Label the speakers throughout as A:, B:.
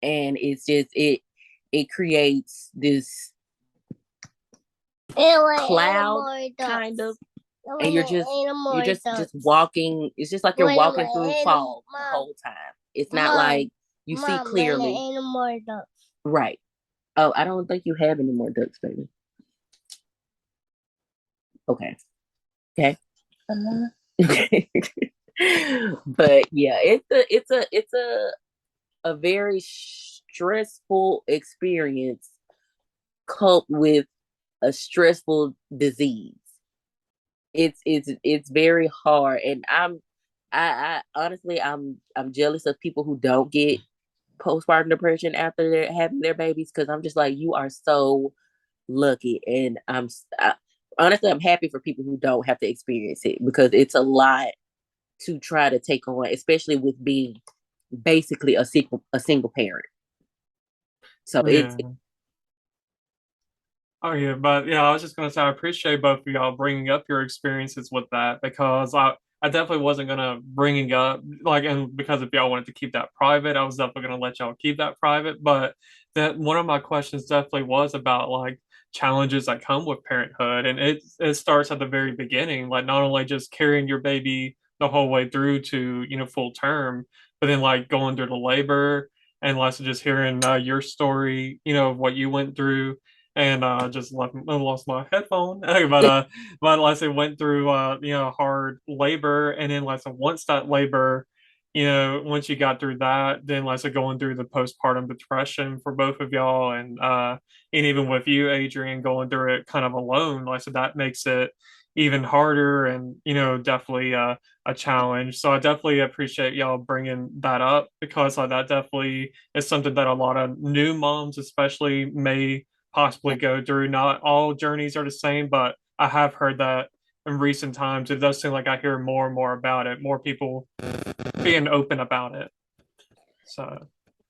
A: and it's just it creates this cloud kind of, and you're just walking. It's just like you're walking through fog the whole time. It's not like you see clearly. Right. Oh, I don't think you have any more ducks, baby. Okay. Okay. But yeah, it's a very stressful experience coupled with a stressful disease. It's very hard, and I honestly I'm jealous of people who don't get postpartum depression after they're having their babies, because I'm just like, you are so lucky, and honestly I'm happy for people who don't have to experience it, because it's a lot to try to take on, especially with being basically a single parent. So it's
B: Yeah. Oh yeah, but yeah, I was just gonna say I appreciate both of y'all bringing up your experiences with that, because I definitely wasn't gonna bring it up, like, and because if y'all wanted to keep that private, I was definitely gonna let y'all keep that private. But that one of my questions definitely was about like challenges that come with parenthood, and it starts at the very beginning, like not only just carrying your baby the whole way through to full term, but then like going through the labor, and also just hearing your story, of what you went through, and just lost my headphone. But like I said, went through hard labor, and then like I said, once that labor, once you got through that, then like I said, going through the postpartum depression for both of y'all, and even with you, Adrian, going through it kind of alone, like I said, that makes it even harder, and definitely a challenge. So I definitely appreciate y'all bringing that up, because like that definitely is something that a lot of new moms especially may possibly go through. Not all journeys are the same, but I have heard that in recent times. It does seem like I hear more and more about it, more people being open about it. So,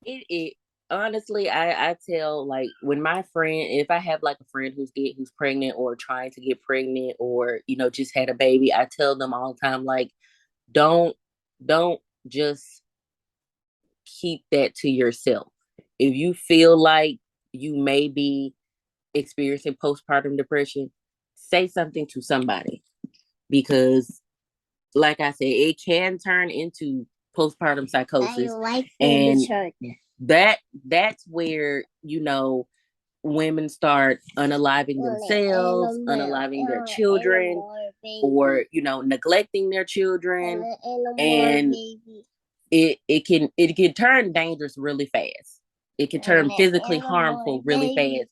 A: it honestly, I tell, like, when my friend, if I have like a friend who's pregnant or trying to get pregnant, or just had a baby, I tell them all the time, like, don't don't just keep that to yourself. If you feel like you may be experiencing postpartum depression, say something to somebody, because like I said, it can turn into postpartum psychosis. And that's where, women start unaliving themselves, unaliving their children, or neglecting their children. And it can turn dangerous really fast. It can turn physically harmful really fast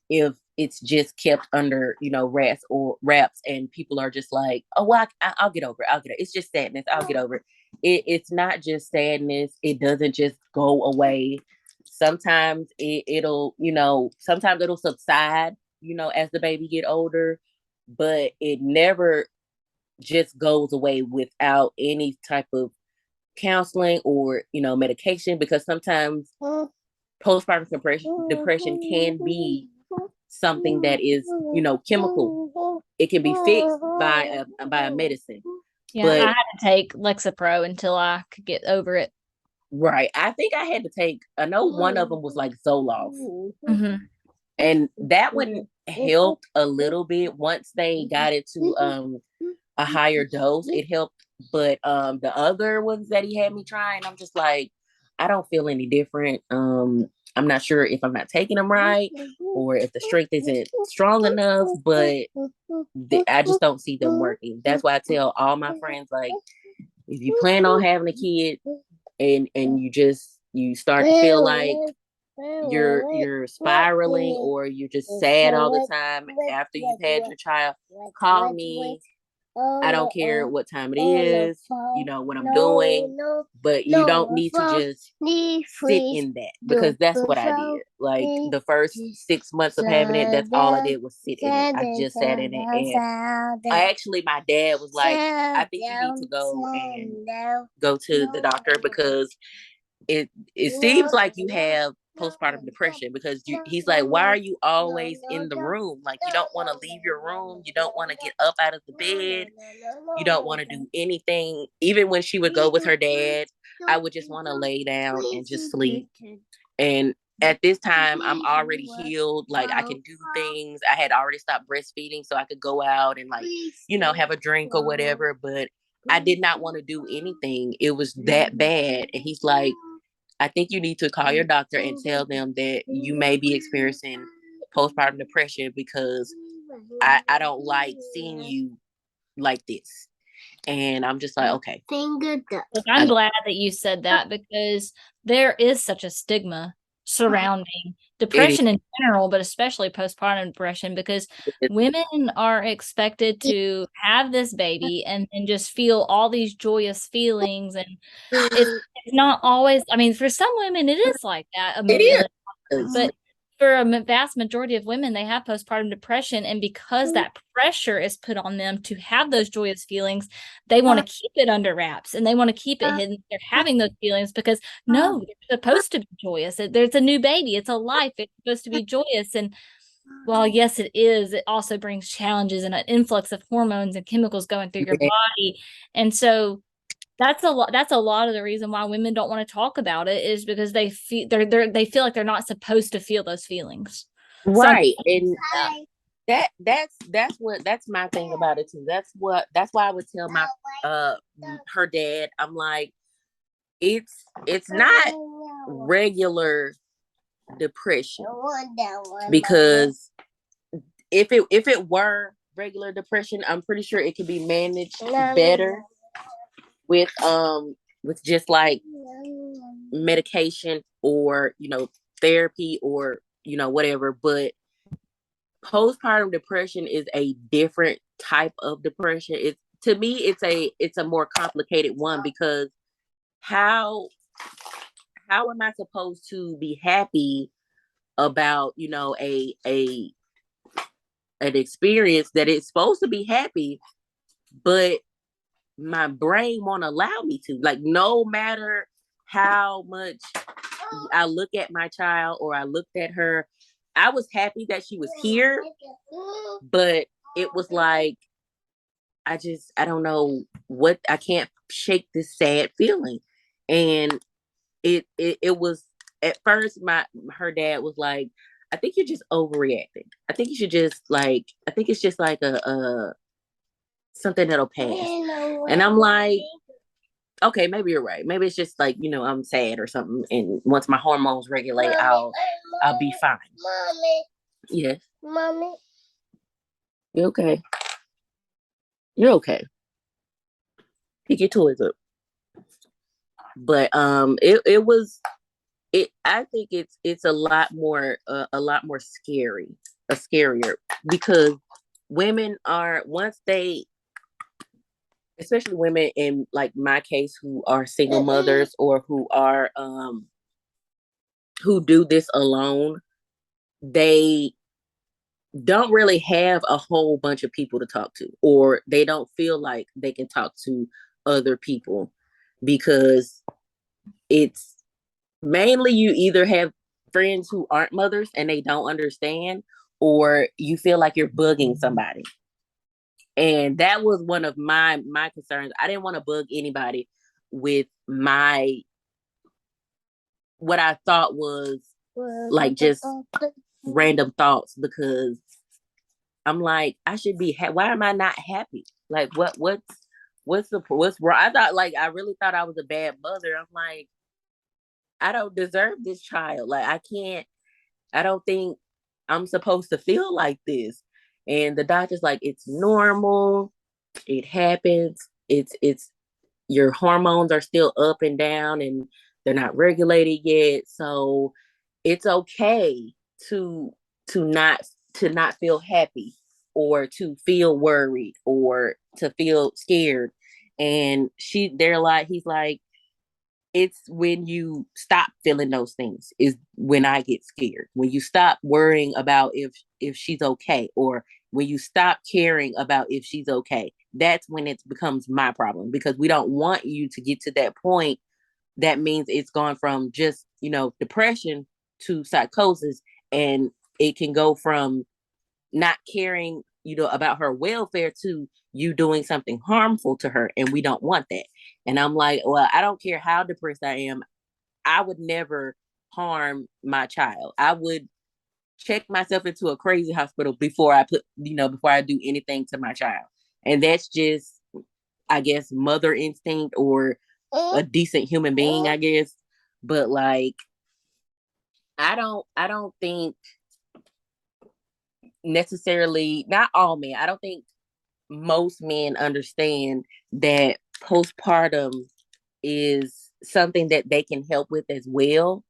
A: if it's just kept under wraps, and people are just like, oh well, I'll get over it. It's just sadness. I'll get over it. It's not just sadness. It doesn't just go away. Sometimes sometimes it'll subside, as the baby get older, but it never just goes away without any type of counseling or medication, because sometimes postpartum depression can be something that is chemical. It can be fixed by a medicine.
C: Yeah, I
A: But
C: had to take Lexapro until I could get over it.
A: right, I think I had to take, I know one of them was like Zoloft,
C: Mm-hmm.
A: and that one helped a little bit once they got it to a higher dose. It helped, but the other ones that he had me trying, I'm just like, I don't feel any different. I'm not sure if I'm not taking them right, or if the strength isn't strong enough, but I just don't see them working. That's why I tell all my friends, like, if you plan on having a kid, and you start to feel like you're spiraling, or you're just sad all the time after you've had your child, call me. I don't care what time it is, what I'm doing, but you don't need to just sit in that, because that's what I did. Like, the first 6 months of having it, that's all I did was sit in it. I just sat in it, and my dad was like, I think you need to go to the doctor, because it seems like you have postpartum depression, because he's like, why are you always in the room? Like, you don't want to leave your room, you don't want to get up out of the bed, you don't want to do anything. Even when she would go with her dad, I would just want to lay down and just sleep. And at this time, I'm already healed. Like, I can do things. I had already stopped breastfeeding, so I could go out and, like, have a drink or whatever. But I did not want to do anything. It was that bad. And he's like, I think you need to call your doctor and tell them that you may be experiencing postpartum depression, because I don't like seeing you like this. And I'm just like, okay.
C: Look, I'm glad that you said that, because there is such a stigma surrounding depression in general, but especially postpartum depression, because women are expected to have this baby and just feel all these joyous feelings. And it's not always, I mean, for some women, it is like that immediately. But for a vast majority of women, they have postpartum depression. And because that pressure is put on them to have those joyous feelings, they want to keep it under wraps and they want to keep it hidden. They're having those feelings because, no, they're supposed to be joyous. There's a new baby. It's a life. It's supposed to be joyous. And while, yes, it is, it also brings challenges and an influx of hormones and chemicals going through your body. And so that's a lot. That's a lot of the reason why women don't want to talk about it, is because they feel they feel like they're not supposed to feel those feelings.
A: Right. And that's my thing about it too. That's why I would tell my her dad, I'm like, it's not regular depression, because if it were regular depression, I'm pretty sure it could be managed better with just like medication or therapy or whatever. But postpartum depression is a different type of depression. To me it's a more complicated one, because how am I supposed to be happy about an experience that it's supposed to be happy, but my brain won't allow me to? Like, no matter how much I look at my child or I looked at her, I was happy that she was here, but it was like, I don't know what, I can't shake this sad feeling. And it was, at first her dad was like, I think you're just overreacting. I think you should just I think it's just like a something that'll pass. And I'm like, okay, maybe you're right. Maybe it's just like, I'm sad or something. And once my hormones regulate, I'll be fine.
D: Mommy.
A: Yes.
D: Mommy.
A: You okay? You're okay. Pick your toys up. But it was, I think it's a lot more scarier, because women are, once they, especially women in like my case, who are single mothers or who are who do this alone, they don't really have a whole bunch of people to talk to, or they don't feel like they can talk to other people, because it's mainly, you either have friends who aren't mothers and they don't understand, or you feel like you're bugging somebody. And that was one of my concerns. I didn't want to bug anybody with what I thought was like just random thoughts, because I'm like, I should be why am I not happy? Like, what's wrong? I really thought I was a bad mother. I'm like, I don't deserve this child. Like, I don't think I'm supposed to feel like this. And the doctor's like, it's normal. It happens. It's your hormones are still up and down and they're not regulated yet. So it's okay to not feel happy, or to feel worried, or to feel scared. And he's like, it's when you stop feeling those things is when I get scared. When you stop worrying about if she's okay, or when you stop caring about if she's okay, that's when it becomes my problem, because we don't want you to get to that point. That means it's gone from just, depression to psychosis, and it can go from not caring, about her welfare to you doing something harmful to her. And we don't want that. And I'm like, well, I don't care how depressed I am. I would never harm my child. I would check myself into a crazy hospital before I before I do anything to my child. And that's just, I guess, mother instinct or a decent human being, I guess. But like, I don't think necessarily, not all men, I don't think most men understand that postpartum is something that they can help with as well.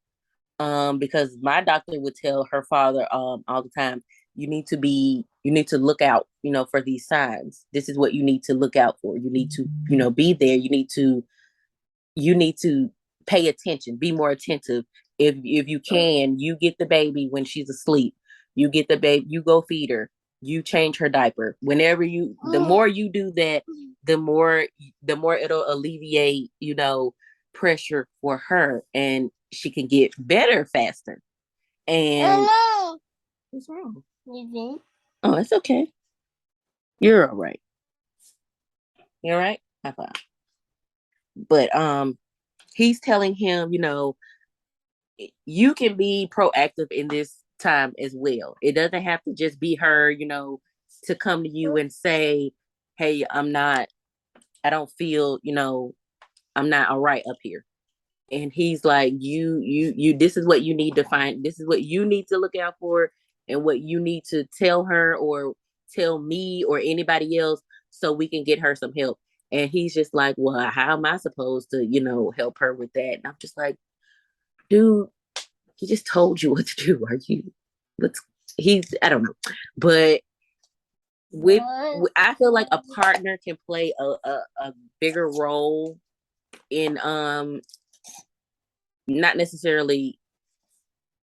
A: Because my doctor would tell her father all the time, you need to look out, for these signs. This is what you need to look out for. You need to, be there. You need to pay attention, be more attentive. If you can, you get the baby when she's asleep. You get the baby, you go feed her, you change her diaper. The more you do that, the more it'll alleviate, pressure for her, and she can get better faster. And what's wrong? Oh, it's okay. You're all right. You're all right. High five. But he's telling him, you can be proactive in this time as well. It doesn't have to just be her, to come to you and say, hey, I don't feel, I'm not all right up here. And he's like, this is what you need to find. This is what you need to look out for, and what you need to tell her or tell me or anybody else, so we can get her some help. And he's just like, well, how am I supposed to, help her with that? And I'm just like, dude, he just told you what to do. I don't know. But I feel like a partner can play a bigger role in not necessarily,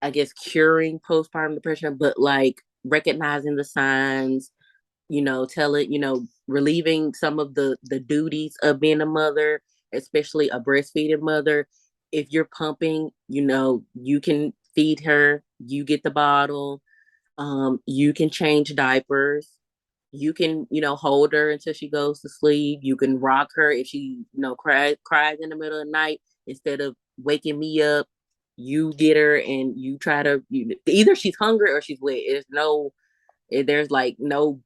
A: I guess, curing postpartum depression, but like recognizing the signs, relieving some of the duties of being a mother, especially a breastfeeding mother. If you're pumping, you can feed her, you get the bottle, you can change diapers, you can, hold her until she goes to sleep. You can rock her if she, cries in the middle of the night. Instead of waking me up, you get her and you try to, either she's hungry or she's wet. There's like no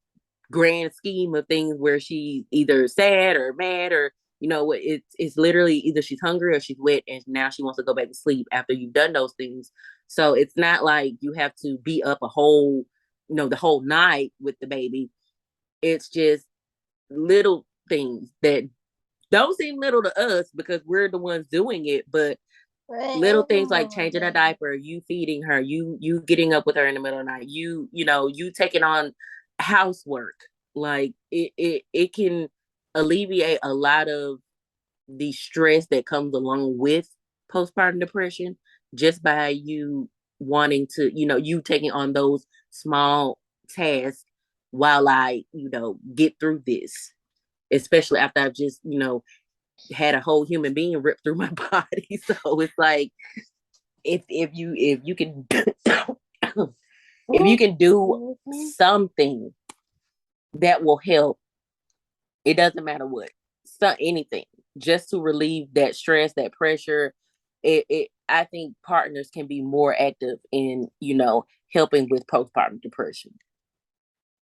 A: grand scheme of things where she's either sad or mad, or it's literally either she's hungry or she's wet, and now she wants to go back to sleep after you've done those things. So it's not like you have to be up the whole night with the baby. It's just little things that don't seem little to us because we're the ones doing it, but little things like changing a diaper, you feeding her, you getting up with her in the middle of the night, you taking on housework. Like it can alleviate a lot of the stress that comes along with postpartum depression, just by you wanting to, you taking on those small tasks while I, get through this, especially after I've just, had a whole human being ripped through my body. So it's like, if you can if you can do something that will help, it doesn't matter what, anything, just to relieve that stress, that pressure. I think partners can be more active in, helping with postpartum depression.